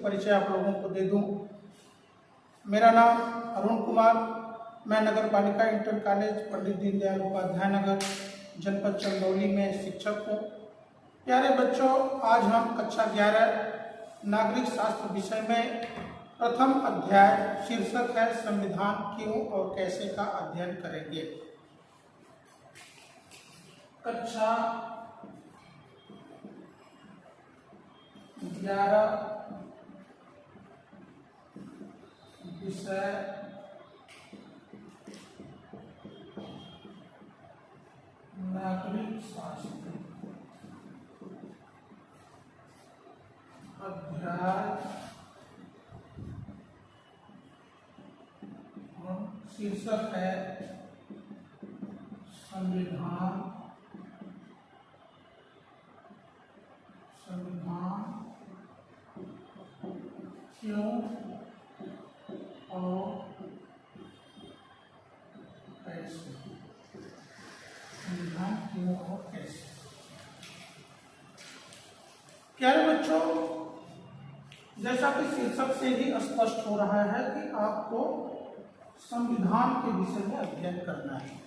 परिचय आप लोगों को दे दूं। मेरा नाम अरुण कुमार, मैं नगर पालिका इंटर कॉलेज पंडित दीनदयाल उपाध्याय नगर जनपद चंदौली में शिक्षक हूँ। प्यारे बच्चों, आज हम कक्षा 11 नागरिक शास्त्र विषय में प्रथम अध्याय शीर्षक है संविधान क्यों और कैसे का अध्ययन करेंगे। कक्षा 11 विषय नागरिक शास्त्र अध्याय शीर्षक है संविधान क्यों और कैसे। संविधान क्यों और कैसे। प्यारे बच्चों, जैसा कि शीर्षक से ही स्पष्ट हो रहा है कि आपको संविधान के विषय में अध्ययन करना है।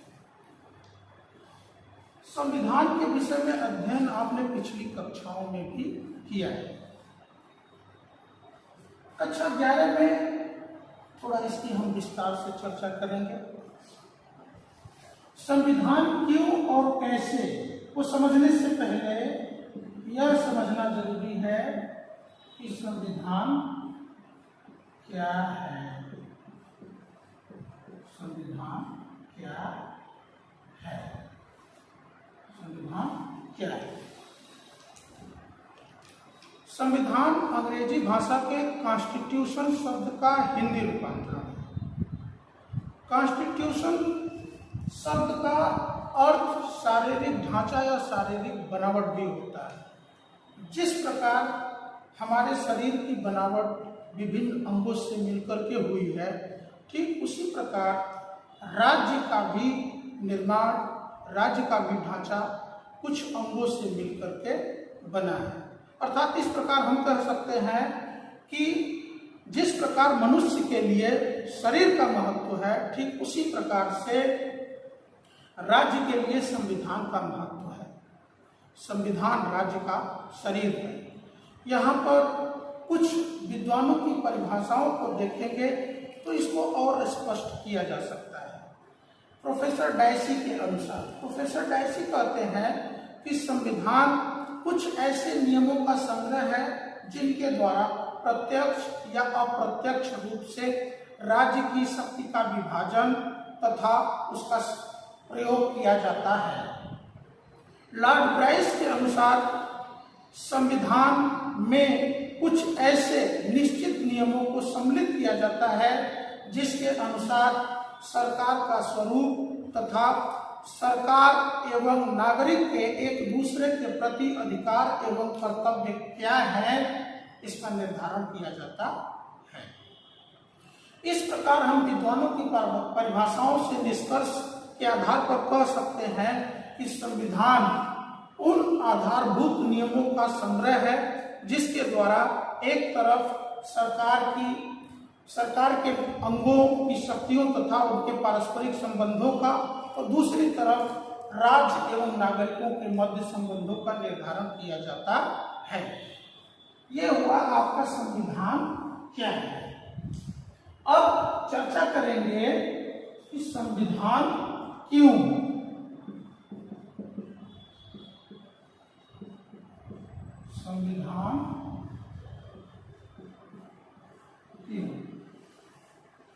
संविधान के विषय में अध्ययन आपने पिछली कक्षाओं में भी किया है। कक्षा 11 में थोड़ा इसकी हम विस्तार से चर्चा करेंगे। संविधान क्यों और कैसे को समझने से पहले यह समझना जरूरी है कि संविधान क्या है। संविधान क्या है। संविधान क्या है। संविधान अंग्रेजी भाषा के कॉन्स्टिट्यूशन शब्द का हिंदी रूपांतरण है। कॉन्स्टिट्यूशन शब्द का अर्थ शारीरिक ढांचा या शारीरिक बनावट भी होता है। जिस प्रकार हमारे शरीर की बनावट विभिन्न अंगों से मिलकर के हुई है, ठीक उसी प्रकार राज्य का भी निर्माण, राज्य का भी ढांचा कुछ अंगों से मिलकर के बना है। अर्थात इस प्रकार हम कह सकते हैं कि जिस प्रकार मनुष्य के लिए शरीर का महत्व है, ठीक उसी प्रकार से राज्य के लिए संविधान का महत्व है। संविधान राज्य का शरीर है। यहाँ पर कुछ विद्वानों की परिभाषाओं को देखेंगे तो इसको और स्पष्ट किया जा सकता है। प्रोफेसर डायसी के अनुसार, प्रोफेसर डायसी कहते हैं कि संविधान कुछ ऐसे नियमों का संग्रह है जिनके द्वारा प्रत्यक्ष या अप्रत्यक्ष रूप से राज्य की शक्ति का विभाजन तथा उसका प्रयोग किया जाता है। लॉर्ड ब्राइस के अनुसार संविधान में कुछ ऐसे निश्चित नियमों को सम्मिलित किया जाता है जिसके अनुसार सरकार का स्वरूप तथा सरकार एवं नागरिक के एक दूसरे के प्रति अधिकार एवं कर्तव्य क्या है, इसका निर्धारण किया जाता है। इस प्रकार हम विद्वानों की परिभाषाओं से निष्कर्ष के आधार पर कह सकते हैं कि संविधान उन आधारभूत नियमों का संग्रह है जिसके द्वारा एक तरफ सरकार के अंगों की शक्तियों तथा उनके पारस्परिक संबंधों का और दूसरी तरफ राज्य एवं नागरिकों के मध्य संबंधों का निर्धारण किया जाता है। यह हुआ आपका संविधान क्या है। अब चर्चा करेंगे कि संविधान क्यों। संविधान क्यों।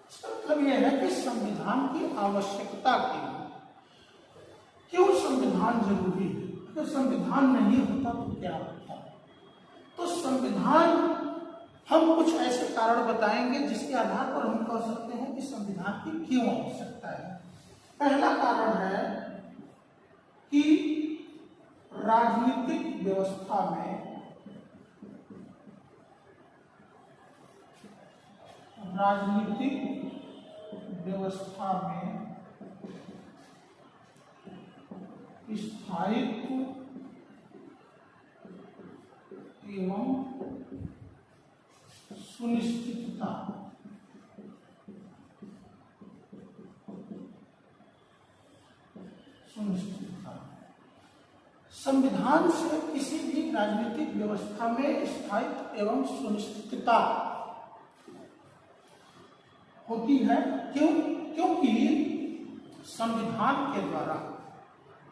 इसका मतलब यह है कि संविधान की आवश्यकता क्यों संविधान जरूरी है। अगर संविधान नहीं होता तो क्या होता। तो संविधान हम कुछ ऐसे कारण बताएंगे जिसके आधार पर हम कह सकते हैं कि संविधान की क्यों आवश्यकता है। पहला कारण है कि राजनीतिक व्यवस्था में स्थायित्व एवं सुनिश्चितता। संविधान से किसी भी राजनीतिक व्यवस्था में स्थायित्व एवं सुनिश्चितता होती है। क्योंकि संविधान के द्वारा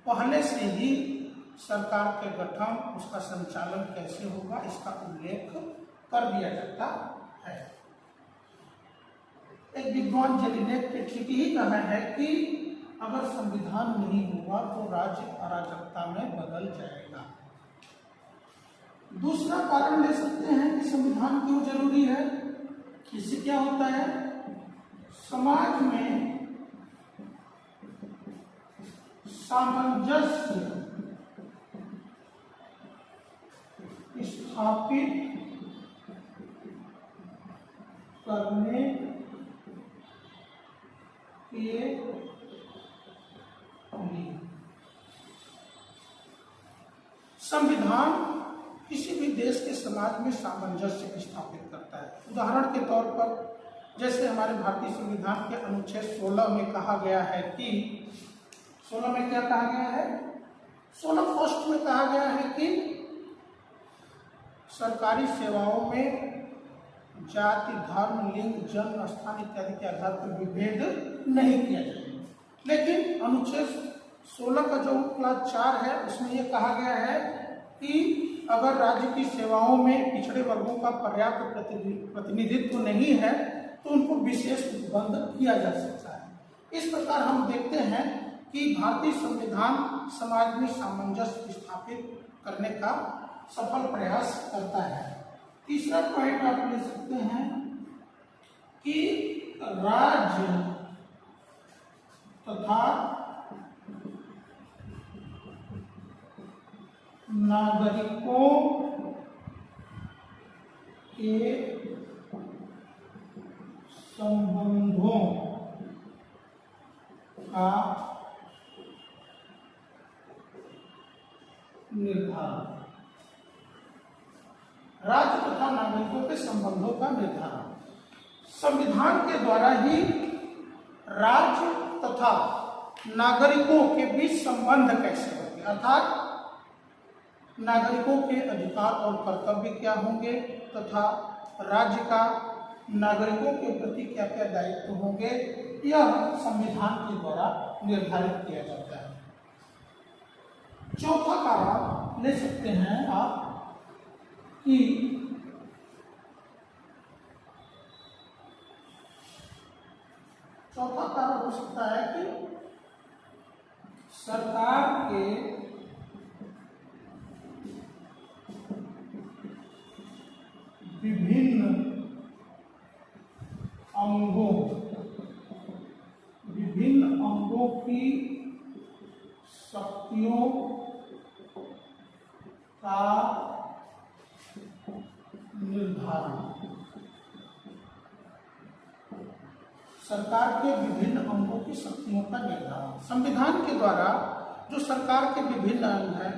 पहले से ही सरकार के गठन, उसका संचालन कैसे होगा, इसका उल्लेख कर दिया जाता है। एक विद्वान जेलिनेट ने ठीक ही कहा है कि अगर संविधान नहीं होगा तो राज्य अराजकता में बदल जाएगा। दूसरा कारण ले सकते हैं कि संविधान क्यों जरूरी है। इससे क्या होता है, समाज में सामंजस्य स्थापित करने के लिए संविधान किसी भी देश के समाज में सामंजस्य स्थापित करता है। उदाहरण के तौर पर जैसे हमारे भारतीय संविधान के अनुच्छेद 16 में कहा गया है कि 16 में क्या कहा गया है, 16 फर्स्ट में कहा गया है कि सरकारी सेवाओं में जाति, धर्म, लिंग, जन्म स्थान इत्यादि के आधार पर विभेद नहीं किया जाएगा। लेकिन अनुच्छेद 16 का जो क्लास 4 है उसमें यह कहा गया है कि अगर राज्य की सेवाओं में पिछड़े वर्गों का पर्याप्त प्रतिनिधित्व नहीं है तो उनको विशेष उपबंध किया जा सकता है। इस प्रकार हम देखते हैं कि भारतीय संविधान समाज में सामंजस्य स्थापित करने का सफल प्रयास करता है। तीसरा पॉइंट आप ले सकते हैं कि राज्य तथा नागरिकों के संबंधों का निर्धारण, राज्य तथा नागरिकों के संबंधों का निर्धारण संविधान के द्वारा ही राज्य तथा नागरिकों के बीच संबंध कैसे होंगे, अर्थात नागरिकों के अधिकार और कर्तव्य क्या होंगे तथा राज्य का नागरिकों के प्रति क्या क्या दायित्व होंगे, यह संविधान के द्वारा निर्धारित किया जाता है। चौथा कारण ले सकते हैं आप कि चौथा कारण हो सकता है कि सरकार के विभिन्न अंगों की शक्तियों का निर्धारण, सरकार के विभिन्न अंगों की शक्तियों का निर्धारण संविधान के द्वारा जो सरकार के विभिन्न अंग हैं,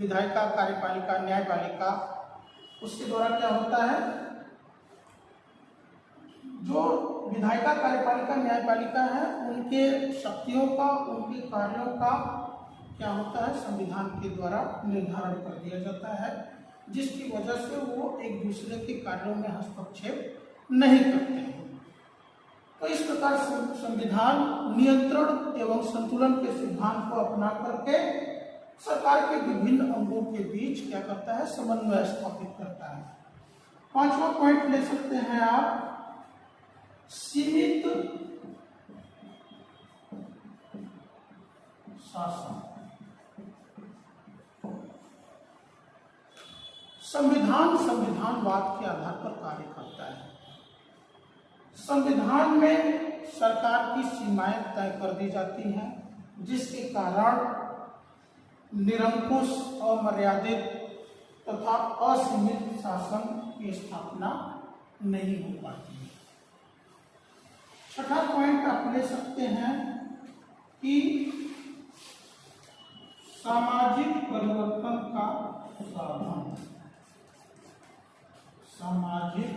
विधायिका, कार्यपालिका, न्यायपालिका, उसके द्वारा क्या होता है, जो विधायिका, कार्यपालिका, न्यायपालिका है उनके शक्तियों का, उनके कार्यों का क्या होता है, संविधान के द्वारा निर्धारण कर दिया जाता है, जिसकी वजह से वो एक दूसरे के कार्यों में हस्तक्षेप नहीं करते हैं। तो इस प्रकार संविधान नियंत्रण एवं संतुलन के सिद्धांत को अपना करके सरकार के विभिन्न अंगों के बीच क्या करता है, समन्वय स्थापित करता है। पांचवा पॉइंट ले सकते हैं आप, सीमित शासन। संविधानवाद के आधार पर कार्य करता है। संविधान में सरकार की सीमाएं तय कर दी जाती हैं, जिसके कारण निरंकुश, अमर्यादित तथा असीमित शासन की स्थापना नहीं हो पाती है। छठा पॉइंट आप ले सकते हैं कि सामाजिक परिवर्तन का साधन, सामाजिक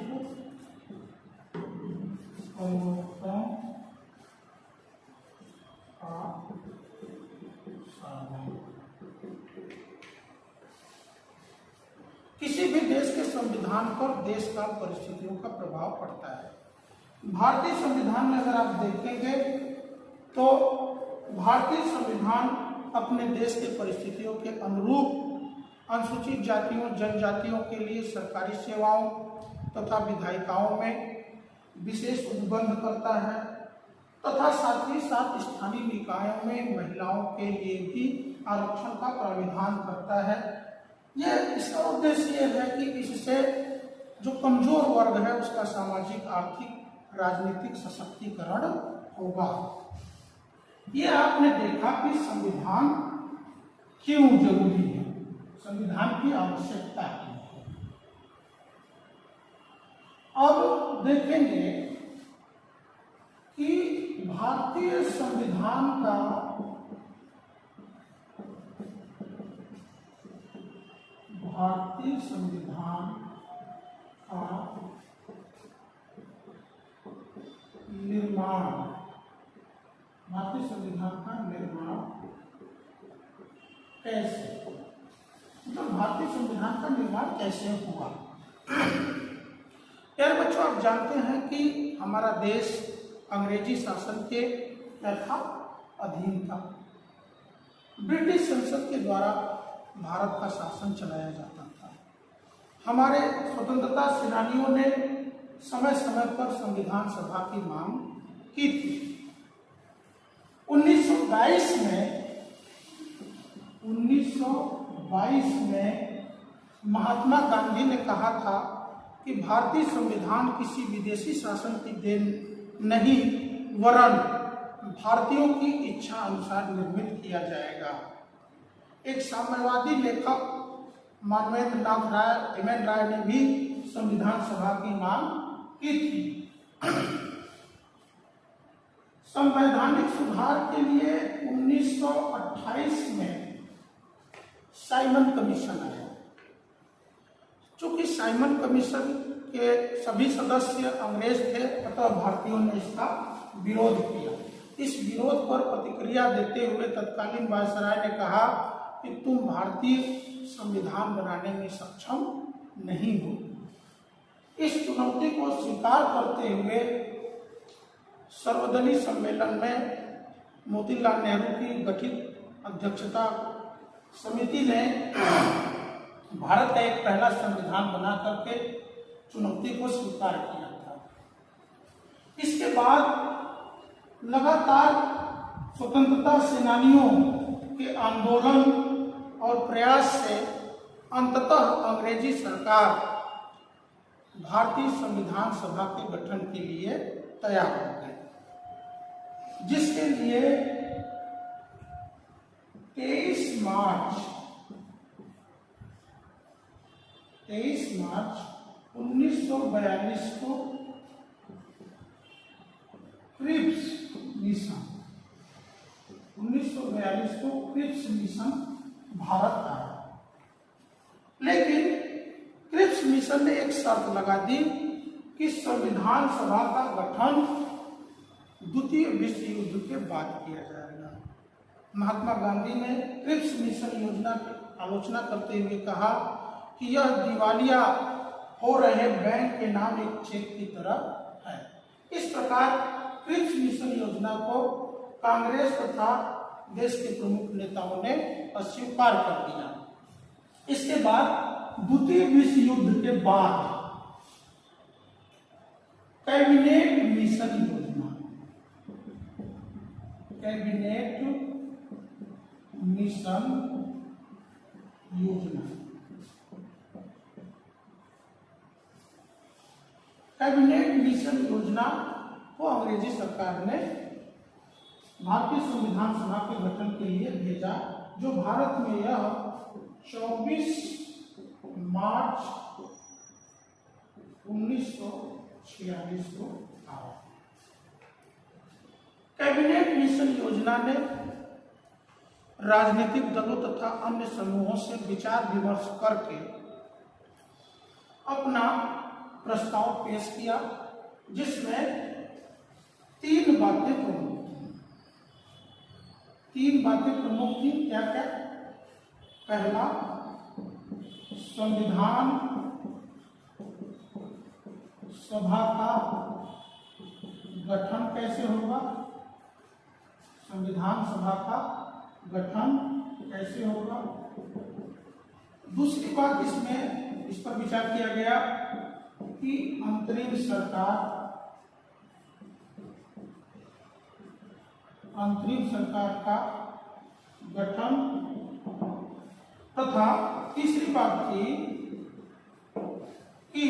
संविधान पर देश काल परिस्थितियों का प्रभाव पड़ता है। भारतीय संविधान में अगर आप देखेंगे तो भारतीय संविधान अपने देश के परिस्थितियों के अनुरूप अनुसूचित जातियों जनजातियों के लिए सरकारी सेवाओं तथा विधायिकाओं में विशेष अनुबंध करता है तथा साथ ही साथ स्थानीय निकायों में महिलाओं के लिए भी आरक्षण का प्राविधान करता है। यह इसका उद्देश्य यह है कि इससे जो कमजोर वर्ग है उसका सामाजिक आर्थिक राजनीतिक सशक्तिकरण होगा। ये आपने देखा कि संविधान क्यों जरूरी है, संविधान की आवश्यकता है। अब देखेंगे कि भारतीय संविधान का निर्माण कैसे, मतलब भारतीय संविधान का निर्माण कैसे हुआ। यार बच्चों, आप जानते हैं कि हमारा देश अंग्रेजी शासन के था अधीन था। ब्रिटिश संसद के द्वारा भारत का शासन चलाया जाता था। हमारे स्वतंत्रता सेनानियों ने समय समय पर संविधान सभा की मांग की थी। 1922 में महात्मा गांधी ने कहा था कि भारतीय संविधान किसी विदेशी शासन की देन नहीं वरन भारतीयों की इच्छा अनुसार निर्मित किया जाएगा। एक साम्यवादी लेखक मानवेंद्र नाथ राय एम एन राय ने भी संविधान सभा की मांग की थी। संवैधानिक सुधार के लिए 1928 में साइमन कमीशन आया। चूंकि साइमन कमीशन के सभी सदस्य अंग्रेज थे अतः भारतीयों ने इसका विरोध किया। इस विरोध पर प्रतिक्रिया देते हुए तत्कालीन वायसराय ने कहा कि तुम भारतीय संविधान बनाने में सक्षम नहीं हो। इस चुनौती को स्वीकार करते हुए सर्वदलीय सम्मेलन में मोतीलाल नेहरू की गठित अध्यक्षता समिति ने भारत का एक पहला संविधान बना करके चुनौती को स्वीकार किया था। इसके बाद लगातार स्वतंत्रता सेनानियों के आंदोलन और प्रयास से अंततः अंग्रेजी सरकार भारतीय संविधान सभा के गठन के लिए तैयार हो गई, जिसके लिए 23 मार्च 1942 को क्रिप्स मिशन भारत आया। लेकिन क्रिप्स मिशन ने एक शर्त लगा दी कि संविधान सभा का गठन द्वितीय विश्व युद्ध के बाद किया जाएगा। महात्मा गांधी ने क्रिप्स मिशन योजना की आलोचना करते हुए कहा कि यह दिवालिया हो रहे बैंक के नाम एक चेक की तरह है। इस प्रकार क्रिप्स मिशन योजना को कांग्रेस तथा देश के प्रमुख नेताओं ने अस्वीकार कर दिया। इसके बाद द्वितीय विश्व युद्ध के बाद कैबिनेट मिशन योजना को अंग्रेजी सरकार ने भारतीय संविधान सभा के गठन के लिए भेजा, जो भारत में यह 24 मार्च 1946 को आया। कैबिनेट मिशन योजना ने राजनीतिक दलों तथा अन्य समूहों से विचार विमर्श करके अपना प्रस्ताव पेश किया, जिसमें तीन बातें प्रमुख थी। क्या क्या? पहला, संविधान सभा का गठन कैसे होगा, संविधान सभा का गठन कैसे होगा। दूसरी बात इसमें इस पर विचार किया गया कि अंतरिम सरकार का गठन, तथा तीसरी बात थी कि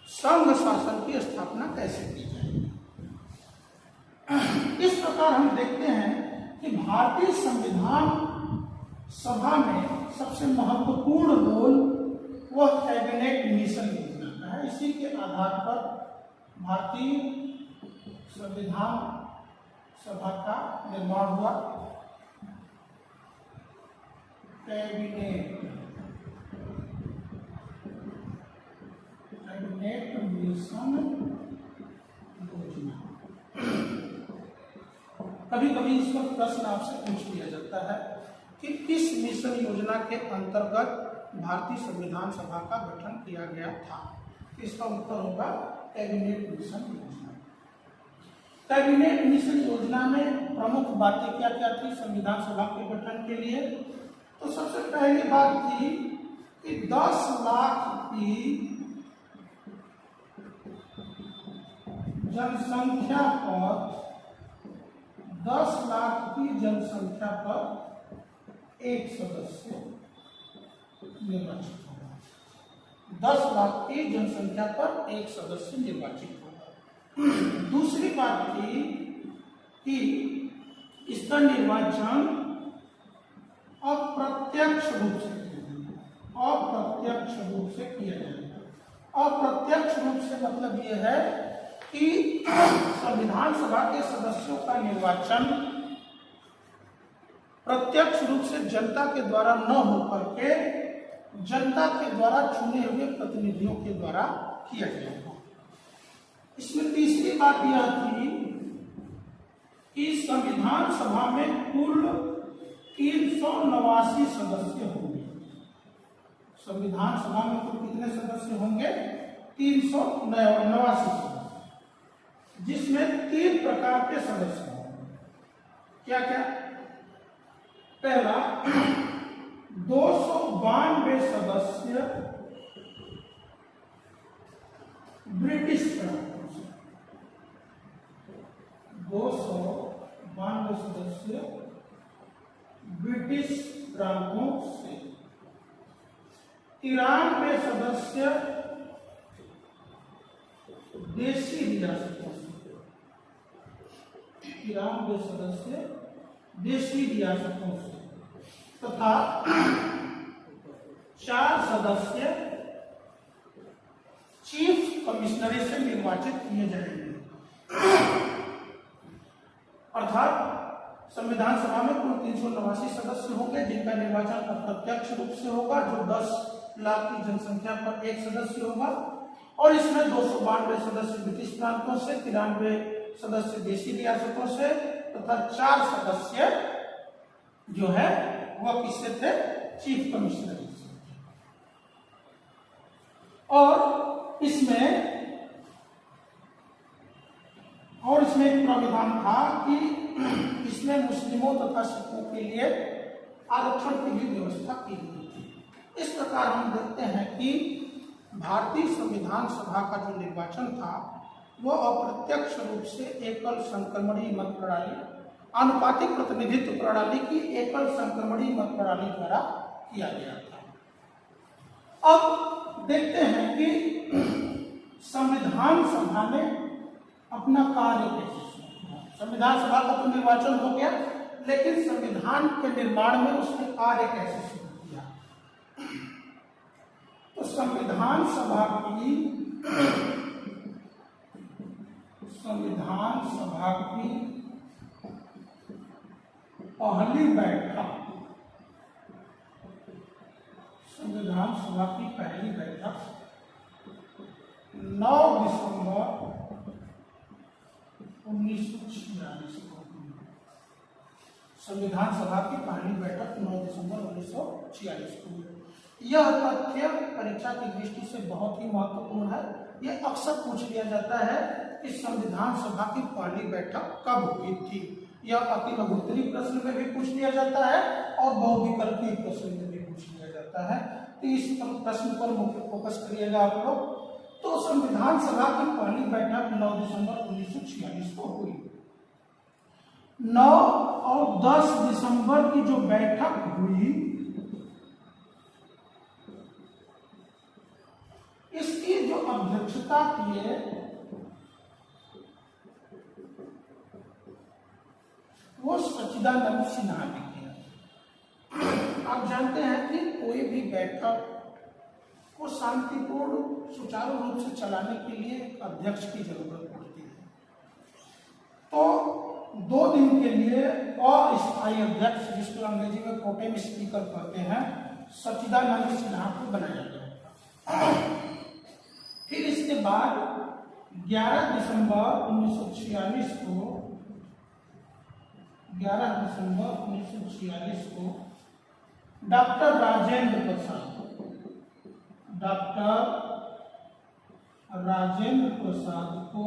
संघ शासन की स्थापना कैसे की जाए। इस प्रकार हम देखते हैं कि भारतीय संविधान सभा में सबसे महत्वपूर्ण रोल वह कैबिनेट मिशन योजना का है। इसी के आधार पर भारतीय संविधान सभा का निर्माण हुआ। कैबिनेट मिशन योजना, कभी कभी इस पर प्रश्न आपसे पूछ लिया जाता है कि किस मिशन योजना के अंतर्गत भारतीय संविधान सभा का गठन किया गया था। इसका उत्तर होगा कैबिनेट मिशन योजना। कैबिनेट मिशन योजना में प्रमुख बातें क्या क्या थी संविधान सभा के गठन के लिए। तो सबसे पहली बात थी कि 10 लाख की जनसंख्या पर 10 लाख की जनसंख्या पर एक सदस्य निर्वाचित होगा। 10 लाख की जनसंख्या पर एक सदस्य निर्वाचित होगा। दूसरी बात थी कि इसका निर्वाचन अप्रत्यक्ष रूप से किया जाएगा। अप्रत्यक्ष रूप से मतलब यह है कि संविधान सभा के सदस्यों का निर्वाचन प्रत्यक्ष रूप से जनता के द्वारा न होकर के जनता के द्वारा चुने हुए प्रतिनिधियों के द्वारा किया जाएगा। इसमें तीसरी बात यह थी कि संविधान सभा में कुल 389 सदस्य होंगे। संविधान सभा में कुल कितने सदस्य होंगे? 389 सदस्य, जिसमें 3 प्रकार के सदस्य होंगे। क्या क्या? पहला 292 सदस्य ब्रिटिश प्रांतों से, 292 सदस्य ब्रिटिश प्रांतों से, 93 सदस्य देशी रियासतों से, 93 सदस्य देशी रियासतों से, तथा 4 सदस्य चीफ कमिश्नरी से निर्वाचित किए जाएंगे। अर्थात संविधान सभा में कुल 389 सदस्य होंगे, जिनका निर्वाचन अप्रत्यक्ष रूप से होगा, जो 10 लाख की जनसंख्या पर एक सदस्य होगा, और इसमें 292 सदस्य ब्रिटिश प्रांतों से, 93 सदस्य देशी रियासतों से, तथा 4 सदस्य जो है वह किससे थे? चीफ कमिश्नरी से। और इसमें एक प्रावधान था कि इसमें मुस्लिमों तथा सिखों के लिए आरक्षण की भी व्यवस्था की गई थी। इस प्रकार हम देखते हैं कि भारतीय संविधान सभा का जो निर्वाचन था वह अप्रत्यक्ष रूप से एकल संक्रमणीय मत प्रणाली, आनुपातिक प्रतिनिधित्व प्रणाली की एकल संक्रमणीय मत प्रणाली द्वारा किया गया था। अब देखते हैं कि संविधान सभा ने अपना कार्य कैसे किया। संविधान सभा का तो निर्वाचन हो गया, लेकिन संविधान के निर्माण में उसने कार्य कैसे शुरू किया। तो संविधान सभा की पहली बैठक, संविधान सभा की पहली बैठक 9 दिसंबर 1946 को हुई। संविधान सभा की पहली बैठक 9 दिसंबर 1946 को हुई। यह तथ्य परीक्षा की दृष्टि से बहुत ही महत्वपूर्ण है। यह अक्सर पूछ लिया जाता है कि संविधान सभा की पहली बैठक कब हुई थी। यह अति लघुत्तरी प्रश्न में भी पूछ लिया जाता है और बहुविकल्पीय प्रश्न में भी पूछ लिया जाता है। तो इस प्रश्न पर मुख्य फोकस करिएगा आप लोग। तो संविधान सभा की पहली बैठक 9 दिसंबर 1946 को हुई। 9 और 10 दिसंबर की जो बैठक हुई, इसकी जो अध्यक्षता किए वो सच्चिदानंद सिन्हा ने किया। आप जानते हैं कि कोई भी बैठक को शांतिपूर्ण सुचारू रूप से चलाने के लिए एक अध्यक्ष की जरूरत पड़ती है। तो 2 दिन के लिए अस्थायी अध्यक्ष, जिसको अंग्रेजी में प्रोटेम स्पीकर कहते हैं, सच्चिदानंद सिन्हा को बनाया गया। फिर इसके बाद 11 दिसंबर 1946 को डॉक्टर राजेंद्र प्रसाद को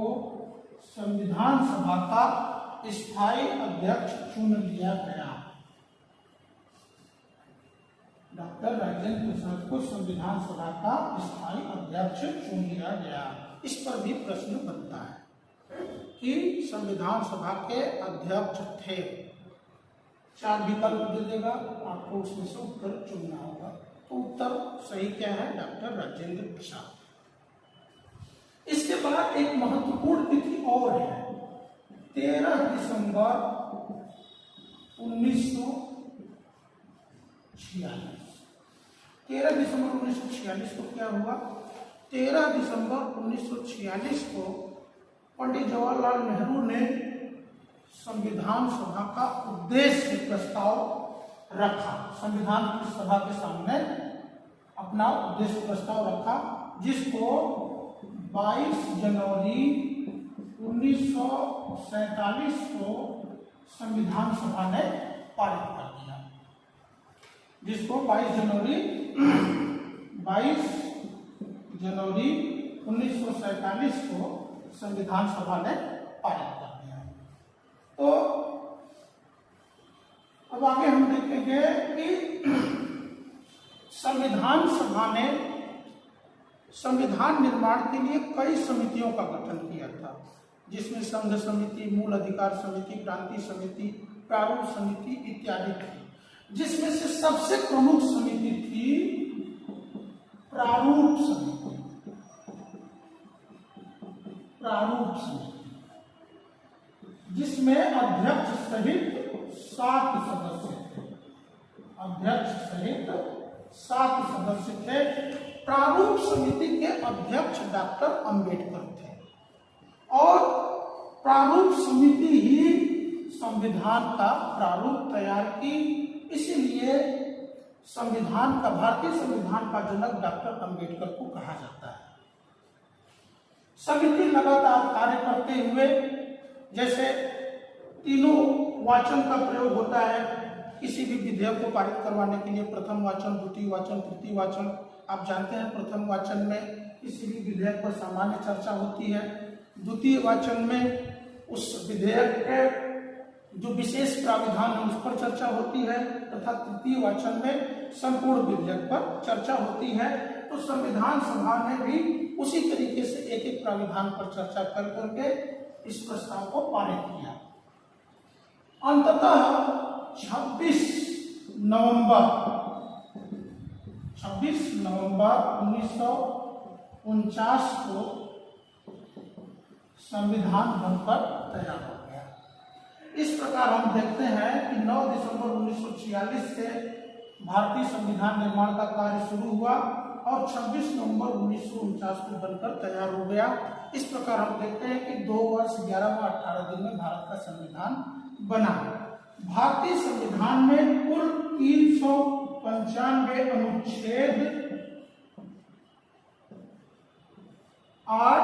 संविधान सभा का स्थायी अध्यक्ष चुन लिया गया। डॉक्टर राजेंद्र प्रसाद को संविधान सभा का स्थायी अध्यक्ष चुन लिया गया। इस पर भी प्रश्न बनता है कि संविधान सभा के अध्यक्ष थे। 4 विकल्प दे देगा, आपको उसमें से उत्तर चुनना होगा। तो उत्तर सही क्या है? डॉक्टर राजेंद्र प्रसाद। इसके बाद एक महत्वपूर्ण तिथि और है, 13 दिसंबर 1946। 13 दिसंबर 1946 को क्या हुआ? 13 दिसंबर 1946 को पंडित जवाहरलाल नेहरू ने संविधान सभा का उद्देश्य प्रस्ताव रखा। संविधान की सभा के सामने अपना उद्देश्य प्रस्ताव रखा, जिसको 22 जनवरी 1947 को संविधान सभा ने पारित कर दिया। जिसको 22 जनवरी 1947 को संविधान सभा ने पारित कर दिया। तो अब आगे हम देखेंगे कि संविधान सभा ने संविधान निर्माण के लिए कई समितियों का गठन किया था, जिसमें संघ समिति, मूल अधिकार समिति, क्रांति समिति, प्रारूप समिति इत्यादि थी। जिसमें से सबसे प्रमुख समिति थी प्रारूप समिति। जिसमें अध्यक्ष सहित 7 सदस्य थे। प्रारूप समिति के अध्यक्ष डॉक्टर अंबेडकर थे और प्रारूप समिति ही संविधान का प्रारूप तैयार की। इसीलिए भारतीय संविधान का जनक डॉक्टर अंबेडकर को कहा जाता है। समिति लगातार कार्य करते हुए, जैसे तीनों वाचन का प्रयोग होता है किसी भी विधेयक को पारित करवाने के लिए, प्रथम वाचन, द्वितीय वाचन, तृतीय वाचन। आप जानते हैं प्रथम वाचन में किसी भी विधेयक पर सामान्य चर्चा होती है, द्वितीय वाचन में उस विधेयक के जो विशेष प्राविधान है उस पर चर्चा होती है, तथा तृतीय वाचन में संपूर्ण विधेयक पर चर्चा होती है। तो संविधान सभा ने भी उसी तरीके से एक एक प्राविधान पर चर्चा कर करके इस प्रस्ताव को पारित किया। अंततः 26 नवंबर 1949 को संविधान बनकर तैयार हो गया। इस प्रकार हम देखते हैं कि 9 दिसंबर 1946 से भारतीय संविधान निर्माण का कार्य शुरू हुआ और 26 नवंबर 1949 को बनकर तैयार हो गया। इस प्रकार हम देखते हैं कि 2 वर्ष 11 व 18 दिन में भारत का संविधान बना। भारतीय संविधान में कुल 395 अनुच्छेद, 8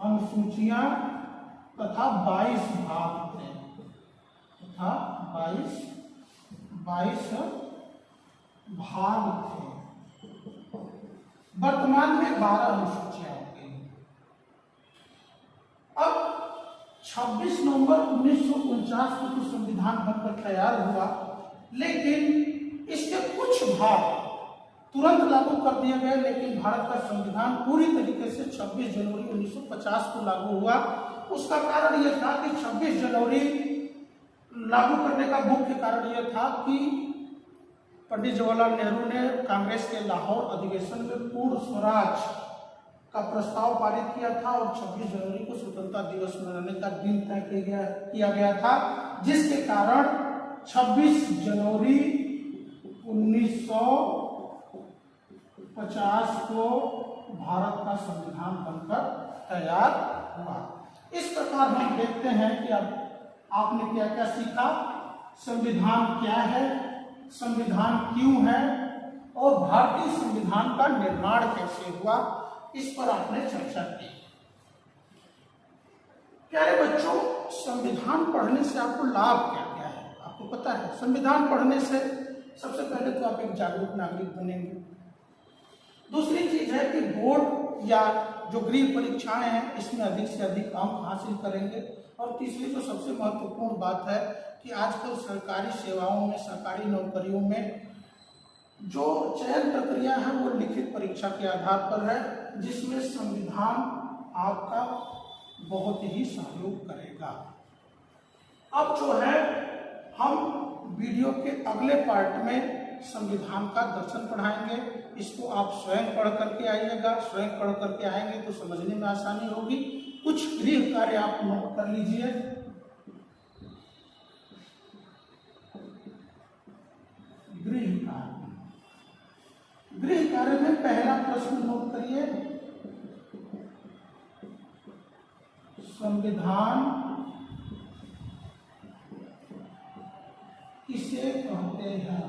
अनुसूचियां तथा 22 भाग थे। 22 भाग थे। वर्तमान में 12 अनुसूचियां हो गई। अब 26 नवंबर 1949 को तो संविधान बनकर तैयार हुआ, लेकिन इसके कुछ भाग तुरंत लागू कर दिए गए, लेकिन भारत का संविधान पूरी तरीके से 26 जनवरी 1950 को लागू हुआ। उसका कारण यह था कि 26 जनवरी लागू करने का मुख्य कारण यह था कि पंडित जवाहरलाल नेहरू ने कांग्रेस के लाहौर अधिवेशन में पूर्ण स्वराज का प्रस्ताव पारित किया था और 26 जनवरी को स्वतंत्रता दिवस मनाने का दिन तय किया गया था, जिसके कारण 26 जनवरी 1950 को भारत का संविधान बनकर तैयार हुआ। इस प्रकार हम देखते हैं कि अब आपने क्या क्या सीखा, संविधान क्या है, संविधान क्यों है और भारतीय संविधान का निर्माण कैसे हुआ, इस पर आपने चर्चा की। प्यारे बच्चों, संविधान पढ़ने से आपको लाभ क्या क्या है आपको पता है? संविधान पढ़ने से सबसे पहले तो आप एक जागरूक नागरिक बनेंगे। दूसरी चीज है कि बोर्ड या जो गृह परीक्षाएं हैं इसमें अधिक से अधिक अंक हासिल करेंगे। और तीसरी जो सबसे महत्वपूर्ण बात है कि आजकल सरकारी सेवाओं में, सरकारी नौकरियों में जो चयन प्रक्रिया है वो लिखित परीक्षा के आधार पर है, जिसमें संविधान आपका बहुत ही सहयोग करेगा। अब जो है हम वीडियो के अगले पार्ट में संविधान का दर्शन पढ़ाएंगे। इसको आप स्वयं पढ़ करके आइएगा। स्वयं पढ़ करके आएंगे तो समझने में आसानी होगी। कुछ गृह कार्य आप नोट कर लीजिए। गृह कार्य में पहला प्रश्न नोट करिए, संविधान किसे कहते हैं?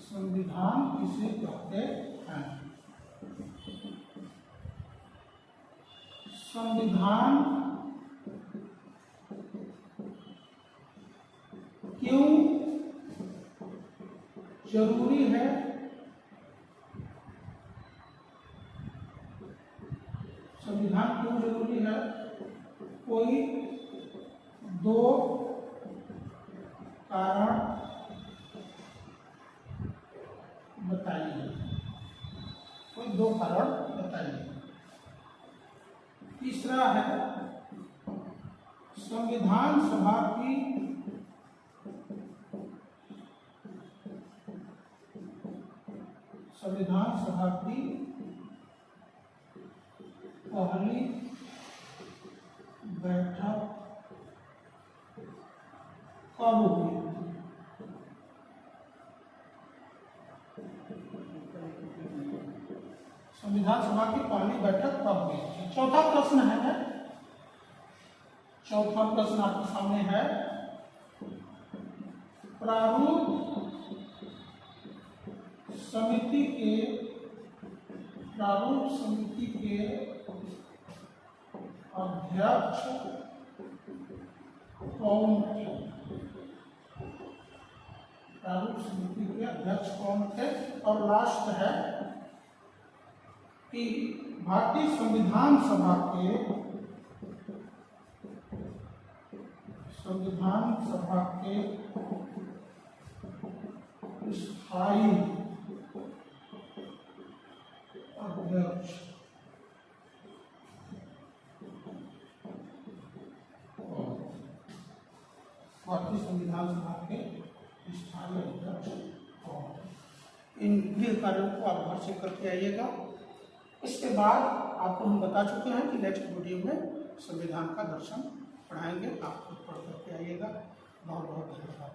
संविधान किसे कहते हैं? संविधान क्यों जरूरी है? संविधान क्यों जरूरी है? कोई दो कारण बताइए। कोई दो कारण बताइए। तीसरा है संविधान सभा की पहली बैठक कब हुई? संविधान सभा की पहली बैठक कब हुई? चौथा प्रश्न है, चौथा प्रश्न आपके सामने है, प्रारूप समिति के अध्यक्ष कौन थे? प्रारूप समिति के अध्यक्ष कौन थे? और लास्ट है कि भारतीय संविधान सभा के स्थायी अध्यक्ष भारतीय संविधान सभा के स्थायी अध्यक्ष और इन गृह कार्यों को आप घर से करके आइएगा। इसके बाद आपको हम बता चुके हैं कि नेक्स्ट वीडियो में संविधान का दर्शन पढ़ाएंगे। आप खुद पढ़ करके आइएगा। बहुत बहुत धन्यवाद।